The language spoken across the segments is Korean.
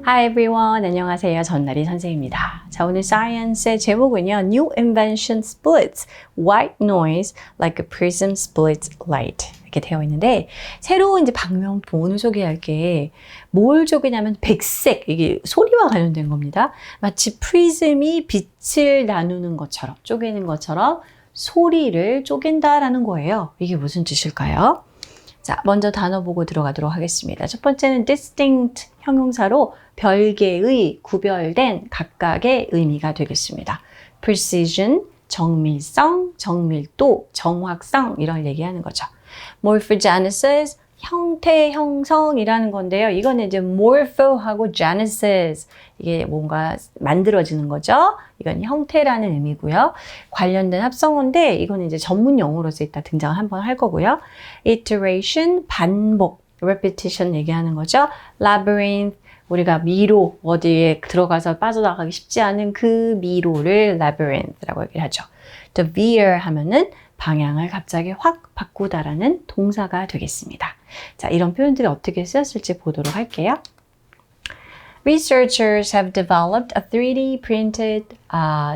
Hi everyone. 안녕하세요. 전나리 선생님입니다. 자, 오늘 사이언스의 제목은요. New invention splits white noise like a prism splits light. 이렇게 되어 있는데 새로운 이제 방명품 오늘 소개할 게 뭘 쪼개냐면 백색, 이게 소리와 관련된 겁니다. 마치 프리즘이 빛을 나누는 것처럼 쪼개는 것처럼 소리를 쪼갠다라는 거예요. 이게 무슨 뜻일까요? 자, 먼저 단어 보고 들어가도록 하겠습니다. 첫 번째는 distinct 형용사로 별개의, 구별된, 각각의 의미가 되겠습니다. precision, 정밀성, 정밀도, 정확성 이런 얘기하는 거죠. morphogenesis, 형태, 형성이라는 건데요. 이거는 이제 morpho하고 genesis, 이게 뭔가 만들어지는 거죠. 이건 형태라는 의미고요. 관련된 합성어인데 이거는 이제 전문 용어로서 이따 등장을 한번 할 거고요. iteration, 반복, repetition 얘기하는 거죠. labyrinth, 우리가 미로, 어디에 들어가서 빠져나가기 쉽지 않은 그 미로를 labyrinth라고 얘기를 하죠. to veer 하면은 방향을 갑자기 확 바꾸다라는 동사가 되겠습니다. 자, 이런 표현들이 어떻게 쓰였을지 보도록 할게요. Researchers have developed a 3D printed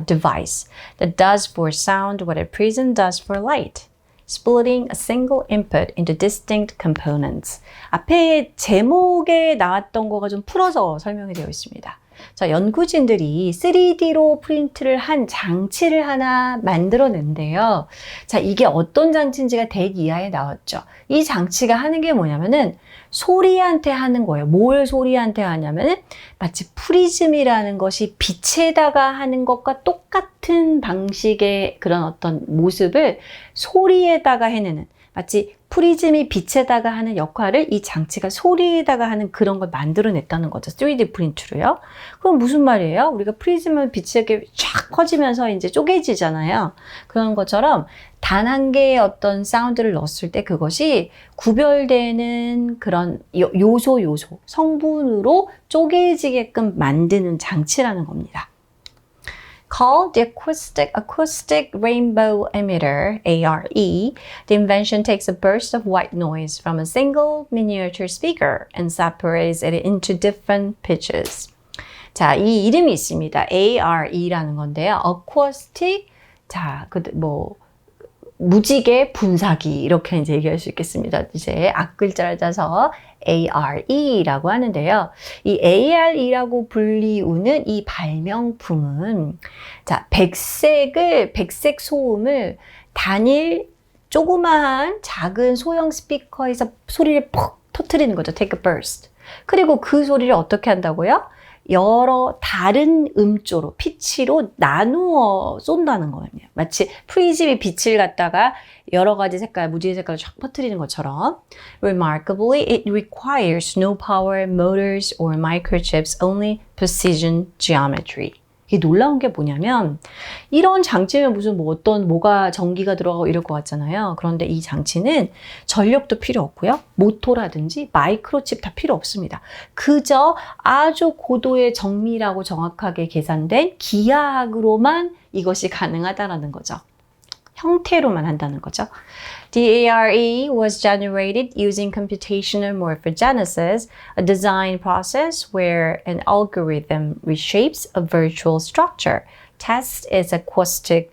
device that does for sound what a prism does for light, splitting a single input into distinct components. 앞에 제목에 나왔던 거가 좀 풀어서 설명이 되어 있습니다. 자, 연구진들이 3D로 프린트를 한 장치를 하나 만들어낸대요. 자, 이게 어떤 장치인지가 대기 이하에 나왔죠. 이 장치가 하는 게 뭐냐면은 소리한테 하는 거예요. 뭘 소리한테 하냐면은 마치 프리즘이라는 것이 빛에다가 하는 것과 똑같은 방식의 그런 어떤 모습을 소리에다가 해내는, 마치 프리즘이 빛에다가 하는 역할을 이 장치가 소리에다가 하는 그런 걸 만들어냈다는 거죠. 3D 프린트로요. 그럼 무슨 말이에요? 우리가 프리즘은 빛이 이렇게 쫙 퍼지면서 이제 쪼개지잖아요. 그런 것처럼 단 한 개의 어떤 사운드를 넣었을 때 그것이 구별되는 그런 요소, 성분으로 쪼개지게끔 만드는 장치라는 겁니다. Called the Acoustic Rainbow Emitter, ARE, the invention takes a burst of white noise from a single miniature speaker and separates it into different pitches. 자, 이 이름이 있습니다. ARE라는 건데요. Acoustic, 자, 무지개 분사기 이렇게 이제 얘기할 수 있겠습니다. 이제 앞글자를 짜서 ARE라고 하는데요. 이 ARE라고 불리우는 이 발명품은 자, 백색 소음을 단일 조그마한 작은 소형 스피커에서 소리를 퍽 터뜨리는 거죠. Take a burst. 그리고 그 소리를 어떻게 한다고요? 여러 다른 음조로, 피치로 나누어 쏜다는 거예요. 마치 프리즘이 빛을 갖다가 여러 가지 색깔, 무지개 색깔을 쫙 퍼뜨리는 것처럼. Remarkably, it requires no power, motors, or microchips, only precision geometry. 이게 놀라운 게 뭐냐면 이런 장치면 무슨 뭐가 전기가 들어가고 이럴 것 같잖아요. 그런데 이 장치는 전력도 필요 없고요. 모터라든지 마이크로칩 다 필요 없습니다. 그저 아주 고도의 정밀하고 정확하게 계산된 기하학으로만 이것이 가능하다라는 거죠. 형태로만 한다는 거죠. The ARE was generated using computational morphogenesis, a design process where an algorithm reshapes a virtual structure, tests its acoustic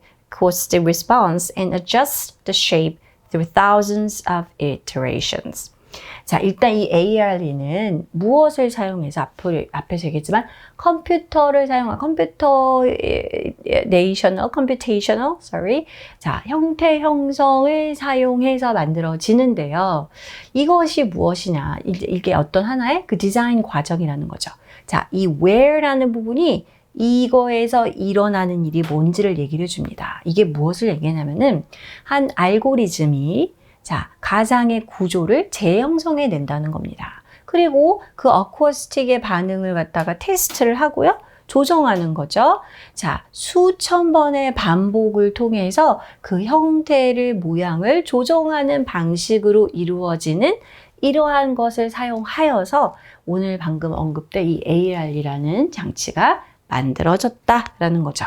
response, and adjusts the shape through thousands of iterations. 자, 일단 이 ARE는 무엇을 사용해서 앞에서 얘기했지만 컴퓨터를 사용한 자, 형태 형성을 사용해서 만들어지는데요. 이것이 무엇이냐? 이게 어떤 하나의 그 디자인 과정이라는 거죠. 자, 이 where라는 부분이 이거에서 일어나는 일이 뭔지를 얘기를 해줍니다. 이게 무엇을 얘기하냐면은 한 알고리즘이 자, 가상의 구조를 재형성해 낸다는 겁니다. 그리고 그 어쿠스틱의 반응을 갖다가 테스트를 하고요. 조정하는 거죠. 자, 수천 번의 반복을 통해서 그 형태를, 모양을 조정하는 방식으로 이루어지는 이러한 것을 사용하여서 오늘 방금 언급된 이 AR이라는 장치가 만들어졌다라는 거죠.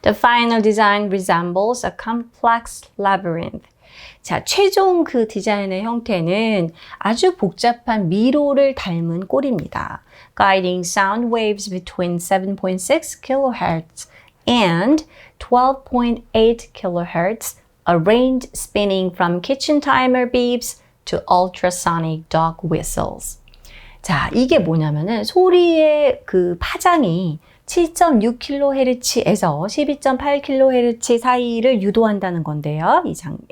The final design resembles a complex labyrinth. 자, 최종 그 디자인의 형태는 아주 복잡한 미로를 닮은 꼴입니다. Guiding sound waves between 7.6 kHz and 12.8 kHz, a range spanning from kitchen timer beeps to ultrasonic dog whistles. 자, 이게 뭐냐면은 소리의 그 파장이 7.6kHz에서 12.8kHz 사이를 유도한다는 건데요.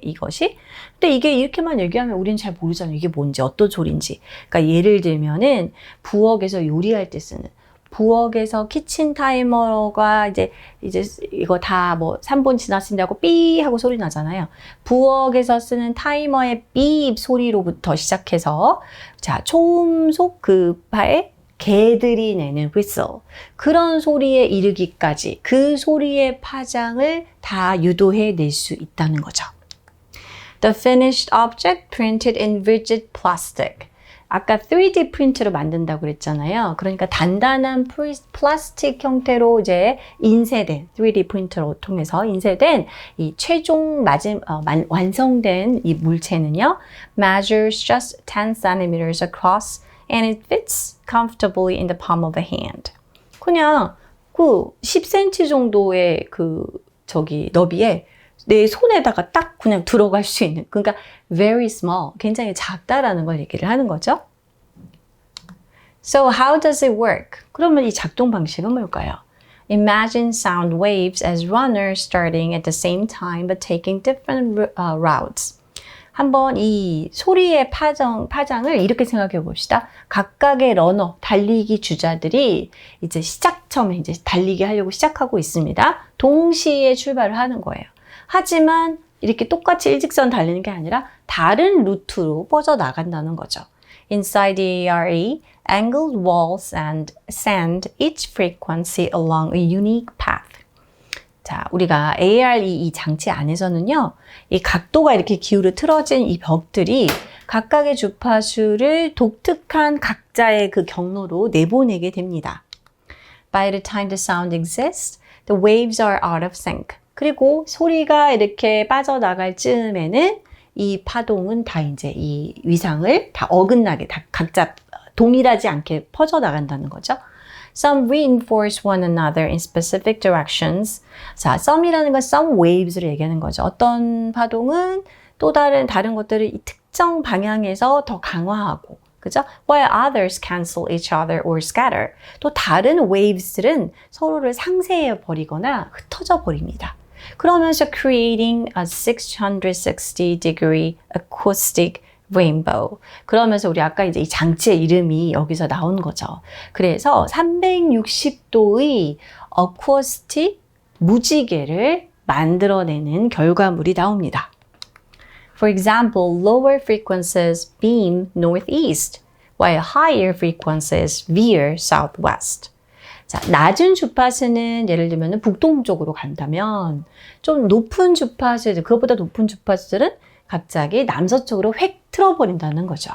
이것이. 근데 이게 이렇게만 얘기하면 우리는 잘 모르잖아요. 이게 뭔지, 어떤 소리인지. 그러니까 예를 들면은 부엌에서 요리할 때 쓰는 부엌에서 키친 타이머가 이제 이거 다 뭐 3분 지났습니다고 삐 하고 소리 나잖아요. 부엌에서 쓰는 타이머의 삐 소리로부터 시작해서 자, 초음속급파의 개들이 내는 whistle. 그런 소리에 이르기까지 그 소리의 파장을 다 유도해 낼 수 있다는 거죠. The finished object printed in rigid plastic. 아까 3D 프린트로 만든다고 그랬잖아요. 그러니까 단단한 플라스틱 형태로 이제 인쇄된 3D 프린터로 통해서 인쇄된 이 최종 완성된 이 물체는요. measures just 10 centimeters across and it fits comfortably in the palm of a hand. 그냥 그 10cm 정도의 그 너비에 내 손에다가 딱 그냥 들어갈 수 있는, 그러니까 very small, 굉장히 작다라는 걸 얘기를 하는 거죠. So how does it work? 그러면 이 작동 방식은 뭘까요? Imagine sound waves as runners starting at the same time but taking different routes. 한번 이 소리의 파장을 이렇게 생각해 봅시다. 각각의 러너, 달리기 주자들이 이제 처음에 이제 달리기 하려고 시작하고 있습니다. 동시에 출발을 하는 거예요. 하지만 이렇게 똑같이 일직선 달리는 게 아니라 다른 루트로 뻗어나간다는 거죠. Inside the ARE, angled walls and send each frequency along a unique path. 자, 우리가 ARE 이 장치 안에서는요, 이 각도가 이렇게 기울어 틀어진 이 벽들이 각각의 주파수를 독특한 각자의 그 경로로 내보내게 됩니다. By the time the sound exists, the waves are out of sync. 그리고 소리가 이렇게 빠져나갈 즈음에는 이 파동은 다 이제 이 위상을 다 어긋나게 다 각자 동일하지 않게 퍼져나간다는 거죠. Some reinforce one another in specific directions. 자, some이라는 건 some waves를 얘기하는 거죠. 어떤 파동은 또 다른 것들을 이 특정 방향에서 더 강화하고, 그죠? While others cancel each other or scatter. 또 다른 waves들은 서로를 상쇄해 버리거나 흩어져 버립니다. 그러면서 creating a 660-degree acoustic rainbow. 그러면서 우리 아까 이제 이 장치의 이름이 여기서 나온 거죠. 그래서 360도의 acoustic 무지개를 만들어내는 결과물이 나옵니다. For example, lower frequencies beam northeast, while higher frequencies veer southwest. 자, 낮은 주파수는 예를 들면 북동쪽으로 간다면 좀 높은 주파수들, 그것보다 높은 주파수들은 갑자기 남서쪽으로 획 틀어버린다는 거죠.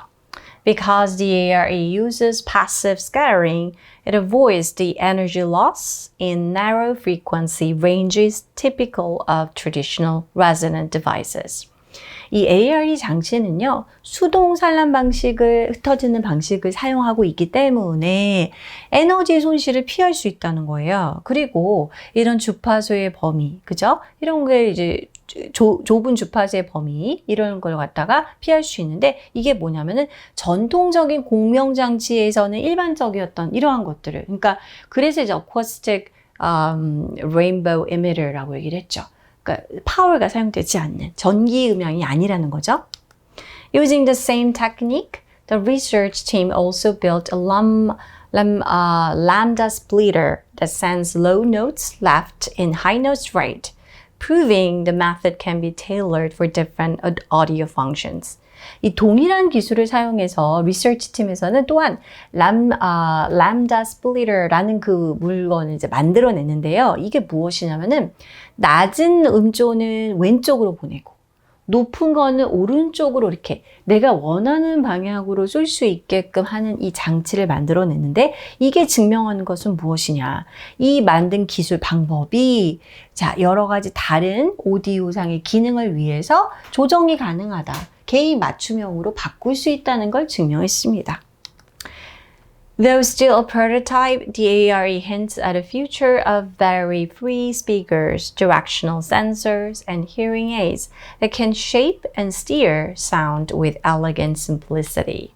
Because the ARE uses passive scattering, it avoids the energy loss in narrow frequency ranges typical of traditional resonant devices. 이 ARE 장치는요, 수동 산란 방식을, 흩어지는 방식을 사용하고 있기 때문에 에너지 손실을 피할 수 있다는 거예요. 그리고 이런 주파수의 범위, 그죠? 이런 게 이제 좁은 주파수의 범위, 이런 걸 갖다가 피할 수 있는데, 이게 뭐냐면은 전통적인 공명장치에서는 일반적이었던 이러한 것들을, 그러니까 그래서 이제 acoustic rainbow emitter라고 얘기를 했죠. 그러니까 파워가 사용되지 않는 전기 음향이 아니라는 거죠. Using the same technique, the research team also built a lambda splitter that sends low notes left and high notes right, proving the method can be tailored for different audio functions. 이 동일한 기술을 사용해서 리서치 팀에서는 또한 람다 스플리터라는 그 물건을 이제 만들어냈는데요. 이게 무엇이냐면은 낮은 음조는 왼쪽으로 보내고 높은 거는 오른쪽으로 이렇게 내가 원하는 방향으로 쏠 수 있게끔 하는 이 장치를 만들어냈는데 이게 증명하는 것은 무엇이냐? 이 만든 기술 방법이 자, 여러 가지 다른 오디오상의 기능을 위해서 조정이 가능하다. 개인 맞춤형으로 바꿀 수 있다는 걸 증명했습니다. Though still a prototype, the ARE hints at a future of battery-free speakers, directional sensors, and hearing aids that can shape and steer sound with elegant simplicity.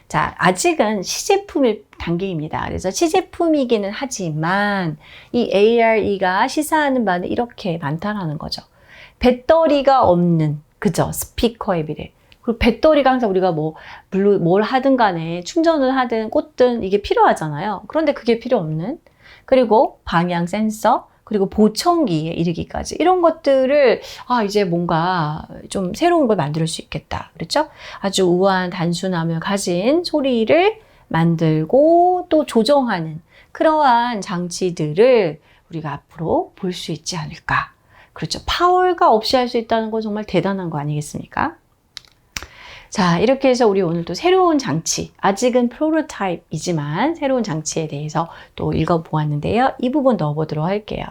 자, 아직은 시제품일 단계입니다. 그래서 시제품이기는 하지만 이 ARE가 시사하는 바는 이렇게 많다라는 거죠. 배터리가 없는, 그죠? 스피커에 비례. 그리고 배터리가 항상 우리가 뭘 하든 간에 충전을 하든 꽂든 이게 필요하잖아요. 그런데 그게 필요 없는. 그리고 방향 센서, 그리고 보청기에 이르기까지. 이런 것들을, 이제 뭔가 좀 새로운 걸 만들 수 있겠다. 그렇죠? 아주 우아한 단순함을 가진 소리를 만들고 또 조정하는 그러한 장치들을 우리가 앞으로 볼 수 있지 않을까. 그렇죠. 파월가 없이 할 수 있다는 건 정말 대단한 거 아니겠습니까? 자, 이렇게 해서 우리 오늘 또 새로운 장치, 아직은 프로토타입이지만 새로운 장치에 대해서 또 읽어보았는데요. 이 부분 넣어보도록 할게요.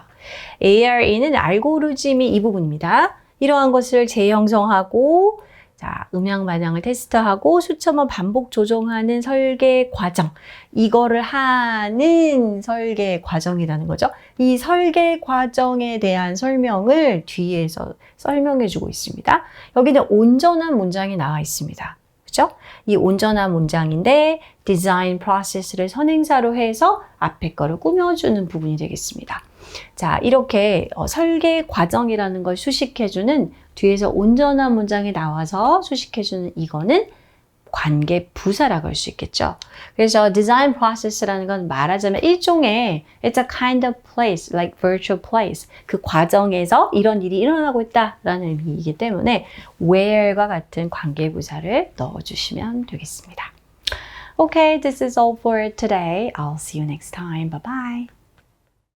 ARE는 알고리즘이 이 부분입니다. 이러한 것을 재형성하고 자, 음향 반향을 테스트하고 수천 번 반복 조정하는 설계 과정. 이거를 하는 설계 과정이라는 거죠. 이 설계 과정에 대한 설명을 뒤에서 설명해 주고 있습니다. 여기는 온전한 문장이 나와 있습니다. 그죠? 이 온전한 문장인데 디자인 프로세스를 선행사로 해서 앞에 거를 꾸며주는 부분이 되겠습니다. 자, 이렇게 설계 과정이라는 걸 수식해주는 뒤에서 온전한 문장이 나와서 수식해주는 이거는 관계 부사라고 할 수 있겠죠. 그래서 design process라는 건 말하자면 일종의 it's a kind of place, like virtual place. 그 과정에서 이런 일이 일어나고 있다라는 의미이기 때문에 where과 같은 관계 부사를 넣어주시면 되겠습니다. Okay, this is all for today. I'll see you next time. Bye bye.